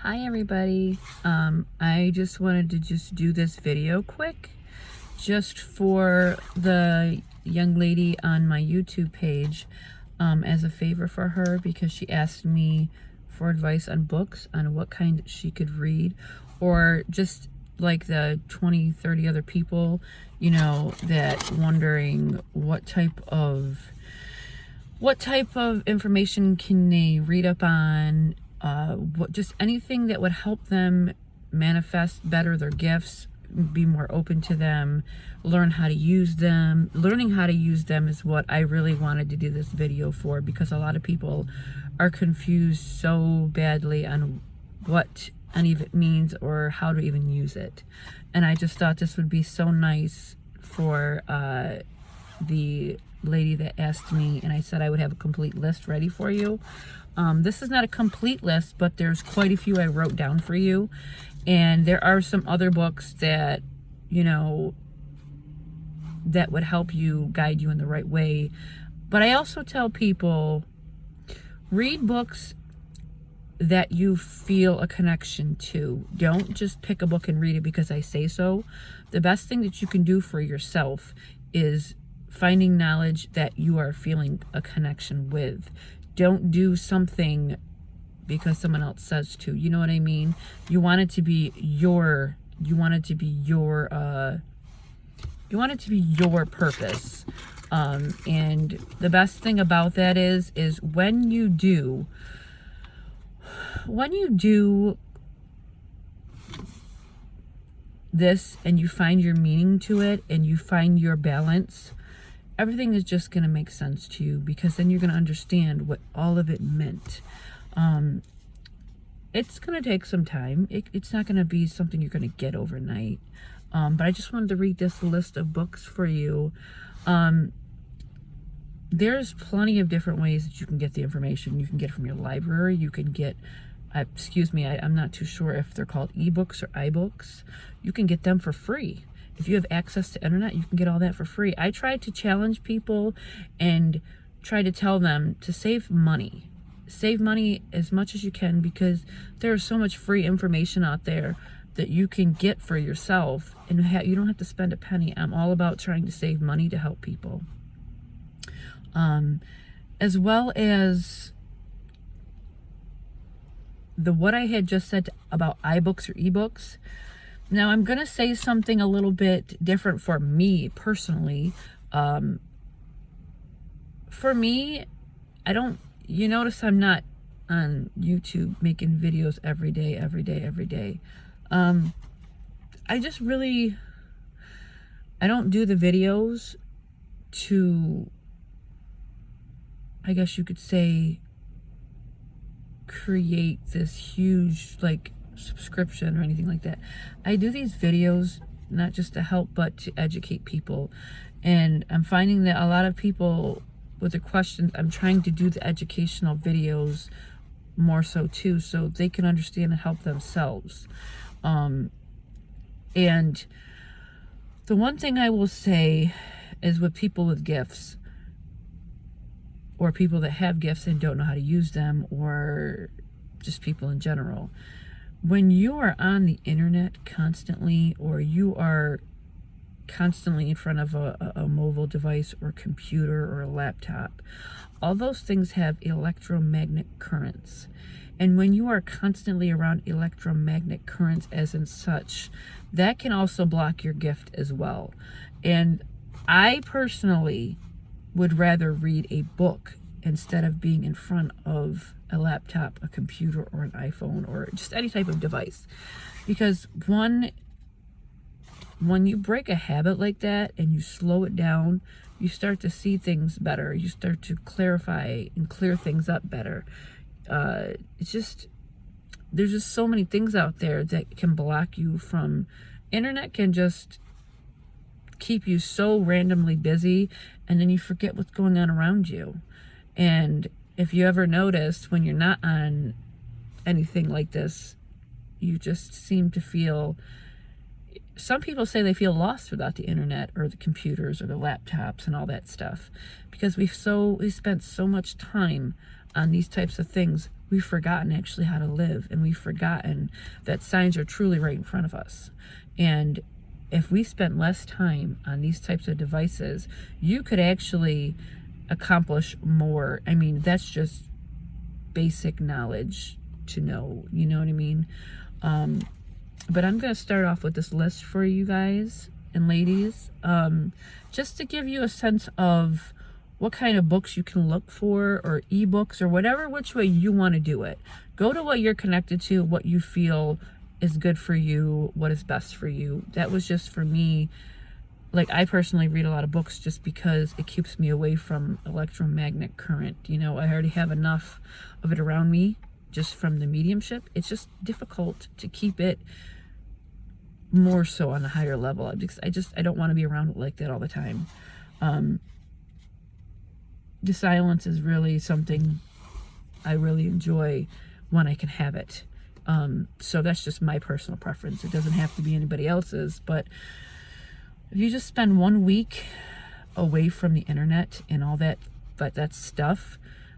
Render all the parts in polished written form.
Hi everybody. I just wanted to do this video quick just for the young lady on my YouTube page as a favor for her, because she asked me for advice on books, on what kind she could read, or just like the 20-30 other people, you know, that wondering what type of information can they read up on, just anything that would help them manifest better their gifts, be more open to them, learn how to use them. Learning how to use them is what I really wanted to do this video for, because a lot of people are confused so badly on what any of it means or how to even use it. And I just thought this would be so nice for the lady that asked me, and I said I would have a complete list ready for you. This is not a complete list, but there's quite a few I wrote down for you, and there are some other books that, you know, that would help you, guide you in the right way. But I also tell people, read books that you feel a connection to. Don't just pick a book and read it because I say so. The best thing that you can do for yourself is finding knowledge that you are feeling a connection with. Don't do something because someone else says to. You know what I mean? You want it to be your purpose. And the best thing about that is when you do this and you find your meaning to it and you find your balance, everything is just going to make sense to you, because then you're going to understand what all of it meant. It's going to take some time. It's not going to be something you're going to get overnight. But I just wanted to read this list of books for you. There's plenty of different ways that you can get the information. You can get it from your library. You can get, I'm not too sure if they're called ebooks or iBooks. You can get them for free. If you have access to internet, you can get all that for free. I try to challenge people and try to tell them to save money. Save money as much as you can, because there's so much free information out there that you can get for yourself, and you don't have to spend a penny. I'm all about trying to save money to help people. As well as what I had just said about iBooks or ebooks. Now I'm going to say something a little bit different for me personally. For me, you notice I'm not on YouTube making videos every day. I don't do the videos to, I guess you could say, create this huge subscription or anything like that. I do these videos not just to help, but to educate people. And I'm finding that a lot of people with their questions, I'm trying to do the educational videos more so too, so they can understand and help themselves. And the one thing I will say is, with people with gifts, or people that have gifts and don't know how to use them, or just people in general, when you are on the internet constantly, or you are constantly in front of a mobile device or computer or a laptop, all those things have electromagnetic currents. And when you are constantly around electromagnetic currents as in such, that can also block your gift as well. And I personally would rather read a book instead of being in front of a laptop, a computer, or an iPhone, or just any type of device. Because when you break a habit like that and you slow it down, you start to see things better. You start to clarify and clear things up better. There's just so many things out there that can block you from. Internet can just keep you so randomly busy, and then you forget what's going on around you. And if you ever notice, when you're not on anything like this, you just seem to feel, some people say they feel lost without the internet or the computers or the laptops and all that stuff, because we spent so much time on these types of things we've forgotten actually how to live, and we've forgotten that signs are truly right in front of us. And if we spent less time on these types of devices, you could actually accomplish more. I mean, that's just basic knowledge to know, you know what I mean? But I'm going to start off with this list for you guys and ladies, just to give you a sense of what kind of books you can look for, or ebooks, or whatever, which way you want to do it. Go to what you're connected to, what you feel is good for you, what is best for you. That was just for me. Like, I personally read a lot of books just because it keeps me away from electromagnetic current. You know, I already have enough of it around me just from the mediumship. It's just difficult to keep it more so on a higher level, because I don't want to be around it like that all the time. The silence is really something I really enjoy when I can have it. So that's just my personal preference. It doesn't have to be anybody else's, but if you just spend 1 week away from the internet and all that, but that stuff,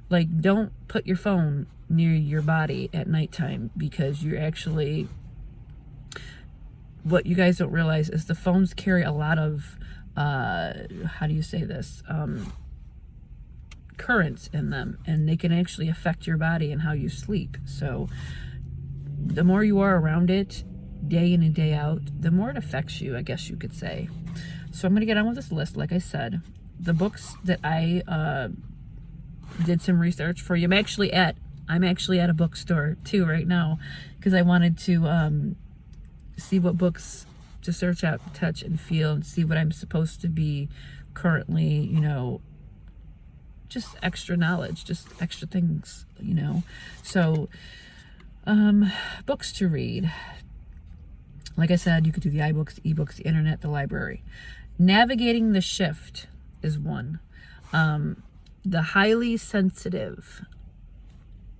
like, don't put your phone near your body at nighttime, because you're actually, what you guys don't realize is the phones carry a lot of, how do you say this? Currents in them, and they can actually affect your body and how you sleep. So the more you are around it day in and day out, the more it affects you, I guess you could say. So I'm going to get on with this list. Like I said, the books that I did some research for you. I'm actually at a bookstore too right now, because I wanted to see what books to search out, touch, and feel, and see what I'm supposed to be currently, you know, just extra knowledge, just extra things, you know. So books to read. Like I said, you could do the iBooks, the ebooks, the internet, the library. Navigating the Shift is one. The Highly Sensitive,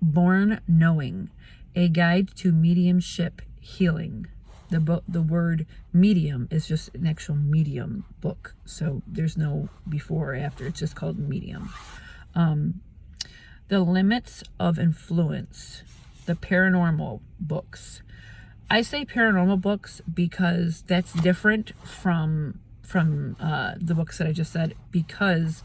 Born Knowing, A Guide to Mediumship Healing. The word medium is just an actual medium book, so there's no before or after. It's just called Medium. The Limits of Influence, the paranormal books. I say paranormal books because that's different from the books that I just said, because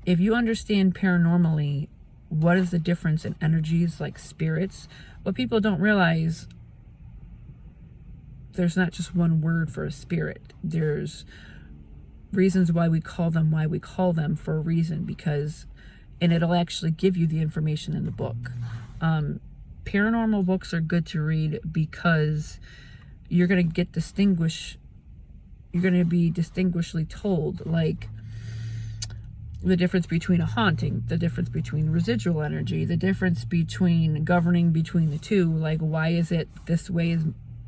if you understand paranormally what is the difference in energies like spirits, what people don't realize, there's not just one word for a spirit. There's reasons why we call them for a reason, because, and it'll actually give you the information in the book. Paranormal books are good to read because you're going to be distinguishedly told, like, the difference between a haunting, the difference between residual energy, the difference between governing between the two, like, why is it this way is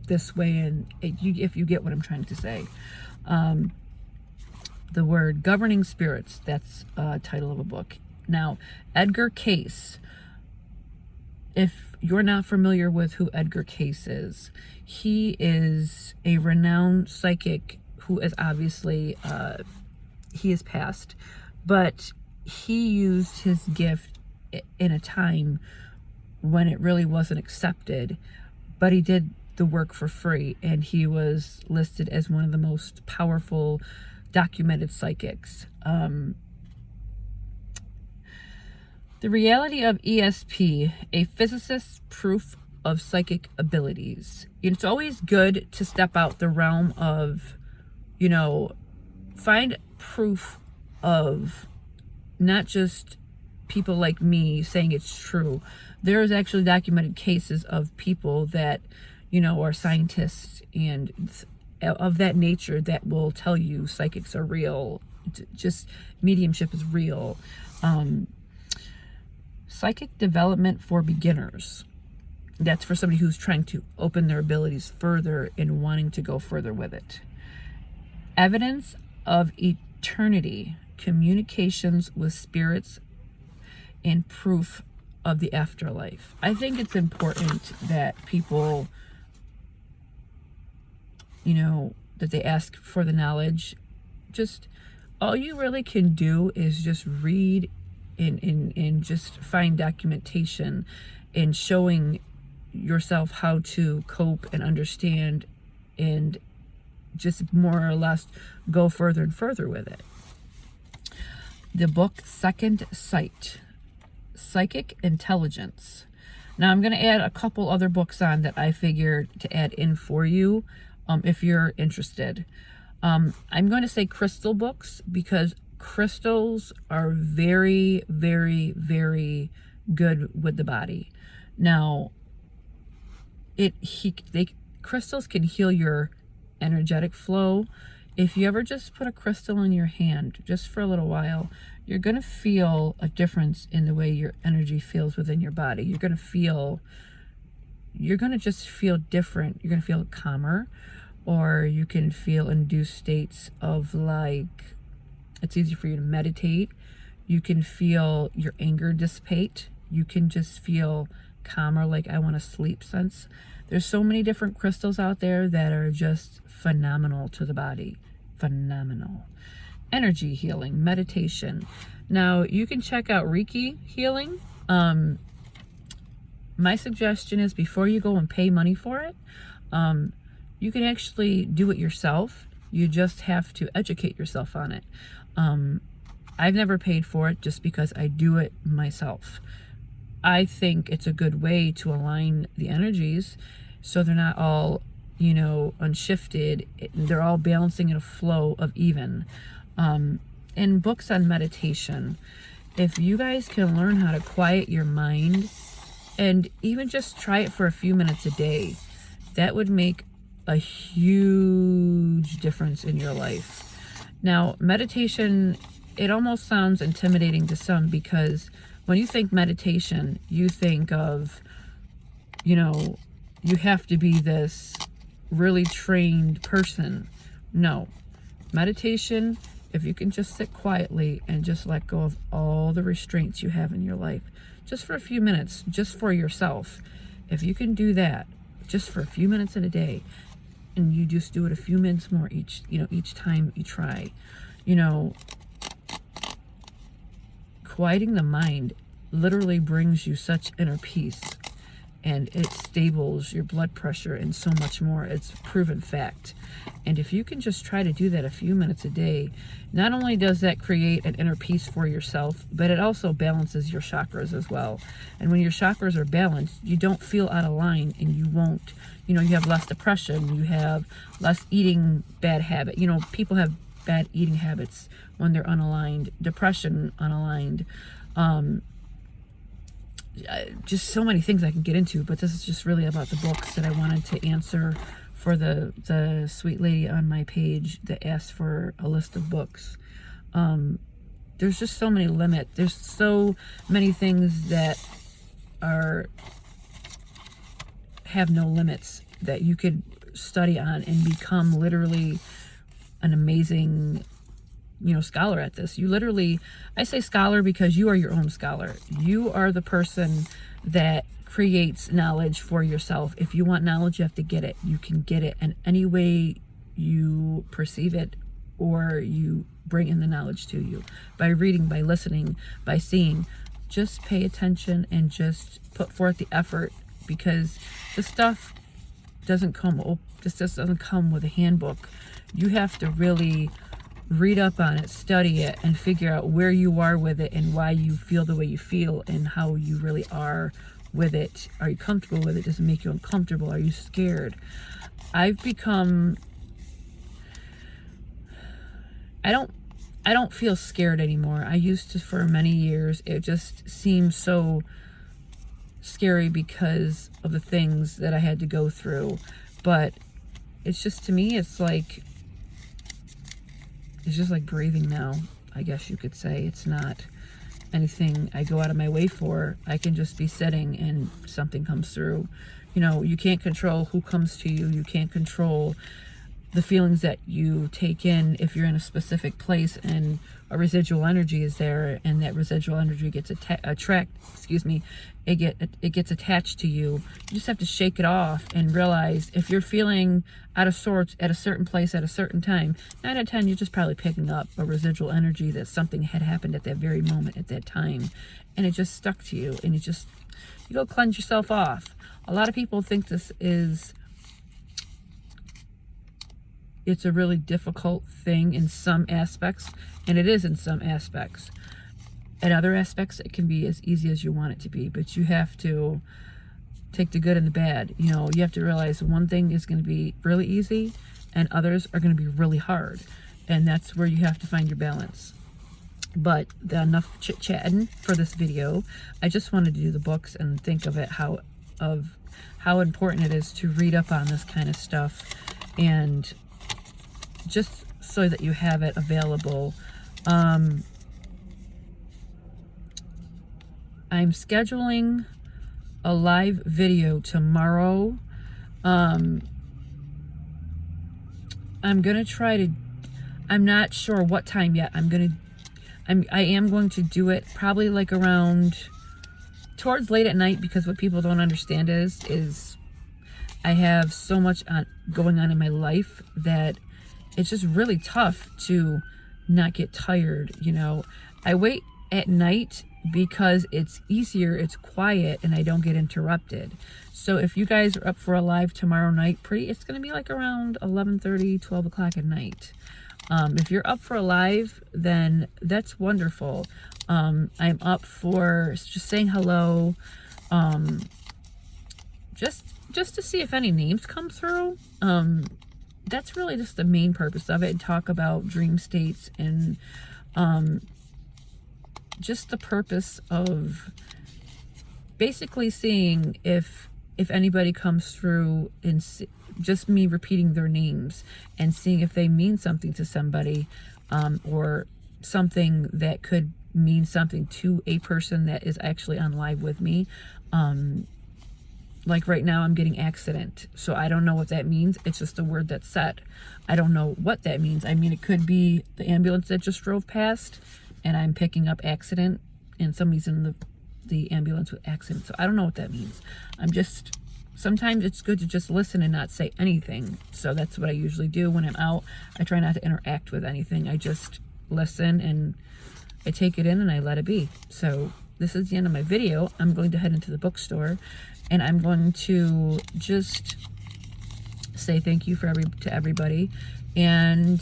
this way, and if you get what I'm trying to say. The word Governing Spirits, that's a title of a book. Now, Edgar Cayce, if you're not familiar with who Edgar Cayce is, he is a renowned psychic who is obviously, he is passed, but he used his gift in a time when it really wasn't accepted, but he did the work for free, and he was listed as one of the most powerful documented psychics. The Reality of ESP, a physicist's proof of psychic abilities. It's always good to step out the realm of, you know, find proof of not just people like me saying it's true. There's actually documented cases of people that, you know, are scientists and of that nature that will tell you psychics are real, just mediumship is real. Psychic Development for Beginners. That's for somebody who's trying to open their abilities further and wanting to go further with it. Evidence of Eternity, Communications with Spirits, and Proof of the Afterlife. I think it's important that people, you know, that they ask for the knowledge. Just all you really can do is just read and just find documentation and showing yourself how to cope and understand and just more or less go further and further with it. The book Second Sight, Psychic Intelligence. Now I'm going to add a couple other books on that I figured to add in for you if you're interested. I'm going to say crystal books because crystals are very, very, very good with the body. Now, crystals can heal your energetic flow. If you ever just put a crystal in your hand just for a little while, you're going to feel a difference in the way your energy feels within your body. You're going to just feel different. You're going to feel calmer, or you can feel induced states of like, it's easy for you to meditate. You can feel your anger dissipate. You can just feel calmer, like I want to sleep sense. There's so many different crystals out there that are just phenomenal to the body. Phenomenal. Energy healing, meditation. Now you can check out Reiki healing. My suggestion is before you go and pay money for it, you can actually do it yourself. You just have to educate yourself on it. I've never paid for it just because I do it myself. I think it's a good way to align the energies so they're not all, unshifted. They're all balancing in a flow of even. And books on meditation. If you guys can learn how to quiet your mind and even just try it for a few minutes a day, that would make a huge difference in your life. Now, meditation, it almost sounds intimidating to some because when you think meditation, you think of, you have to be this really trained person. No. Meditation, if you can just sit quietly and just let go of all the restraints you have in your life, just for a few minutes, just for yourself. If you can do that just for a few minutes in a day, and you just do it a few minutes more each time you try, quieting the mind literally brings you such inner peace, and it stables your blood pressure and so much more. It's proven fact. And if you can just try to do that a few minutes a day, not only does that create an inner peace for yourself, but it also balances your chakras as well. And when your chakras are balanced, you don't feel out of line, and you won't, you have less depression, you have less eating bad habit. People have bad eating habits when they're unaligned, depression unaligned, just so many things I can get into, but this is just really about the books that I wanted to answer for the sweet lady on my page that asked for a list of books. There's just so many limits. There's so many things that have no limits that you could study on and become literally an amazing scholar at this. I say scholar because you are your own scholar. You are the person that creates knowledge for yourself. If you want knowledge, you have to get it. You can get it in any way you perceive it, or you bring in the knowledge to you by reading, by listening, by seeing. Just pay attention and just put forth the effort, because this stuff doesn't come with a handbook. You have to really read up on it, study it, and figure out where you are with it and why you feel the way you feel and how you really are with it. Are you comfortable with it? Does it make you uncomfortable? Are you scared? I don't feel scared anymore. I used to for many years. It just seemed so scary because of the things that I had to go through. But it's just, to me, it's just like breathing now, I guess you could say. It's not anything I go out of my way for. I can just be sitting and something comes through. You can't control who comes to you. You can't control the feelings that you take in if you're in a specific place and a residual energy is there, and that residual energy gets it gets attached to you. You just have to shake it off and realize if you're feeling out of sorts at a certain place at a certain time, 9 out of 10 you're just probably picking up a residual energy that something had happened at that very moment at that time, and it just stuck to you, and you go cleanse yourself off. A lot of people think it's a really difficult thing in some aspects, and it is in some aspects. In other aspects, it can be as easy as you want it to be, but you have to take the good and the bad. You know, you have to realize one thing is going to be really easy and others are going to be really hard, and that's where you have to find your balance. But enough chit-chatting for this video. I just wanted to do the books and think of it how important it is to read up on this kind of stuff, and just so that you have it available. I'm scheduling a live video tomorrow. I'm gonna try to, I'm not sure what time yet. I am going to do it probably like around towards late at night, because what people don't understand is I have so much going on in my life that it's just really tough to not get tired. You know, I wait at night because it's easier, it's quiet, and I don't get interrupted. So if you guys are up for a live tomorrow night, it's going to be like around 11:30, 12 o'clock at night. If you're up for a live, then that's wonderful. I'm up for just saying hello, just to see if any names come through. That's really just the main purpose of it, and talk about dream states, and just the purpose of basically seeing if anybody comes through, and just me repeating their names and seeing if they mean something to somebody, or something that could mean something to a person that is actually on live with me. Like right now I'm getting accident, so I don't know what that means. It's just a word that's said. I don't know what that means. I mean, it could be the ambulance that just drove past and I'm picking up accident, and somebody's in the ambulance with accident. So I don't know what that means. Sometimes it's good to just listen and not say anything. So that's what I usually do when I'm out. I try not to interact with anything. I just listen and I take it in and I let it be. So this is the end of my video. I'm going to head into the bookstore, and I'm going to just say thank you to everybody. And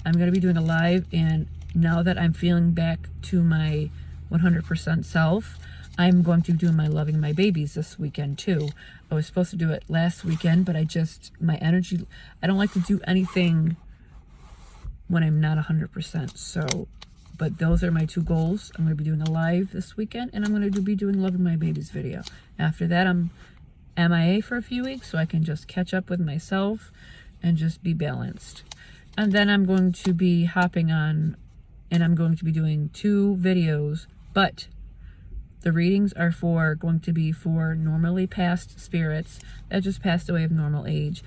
I'm going to be doing a live, and now that I'm feeling back to my 100% self, I'm going to do my loving my babies this weekend too. I was supposed to do it last weekend, but my energy, I don't like to do anything when I'm not 100%. So, but those are my two goals. I'm going to be doing a live this weekend, and I'm going to be doing loving my babies video. After that, I'm MIA for a few weeks, so I can just catch up with myself and just be balanced. And then I'm going to be hopping on, and I'm going to be doing 2 videos, but the readings are going to be for normally passed spirits that just passed away of normal age.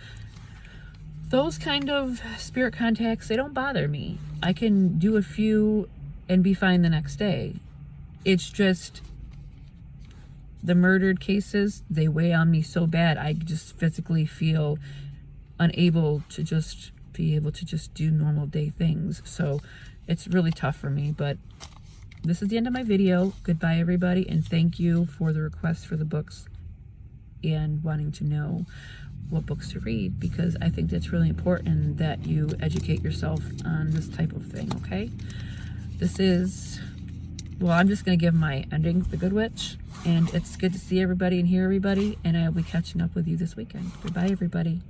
Those kind of spirit contacts, they don't bother me. I can do a few and be fine the next day. It's just the murdered cases, they weigh on me so bad. I just physically feel unable to just be able to just do normal day things. So it's really tough for me, but this is the end of my video. Goodbye, everybody, and thank you for the request for the books and wanting to know what books to read, because I think that's really important that you educate yourself on this type of thing, okay? I'm just going to give my ending, The Good Witch, and it's good to see everybody and hear everybody, and I'll be catching up with you this weekend. Goodbye, everybody.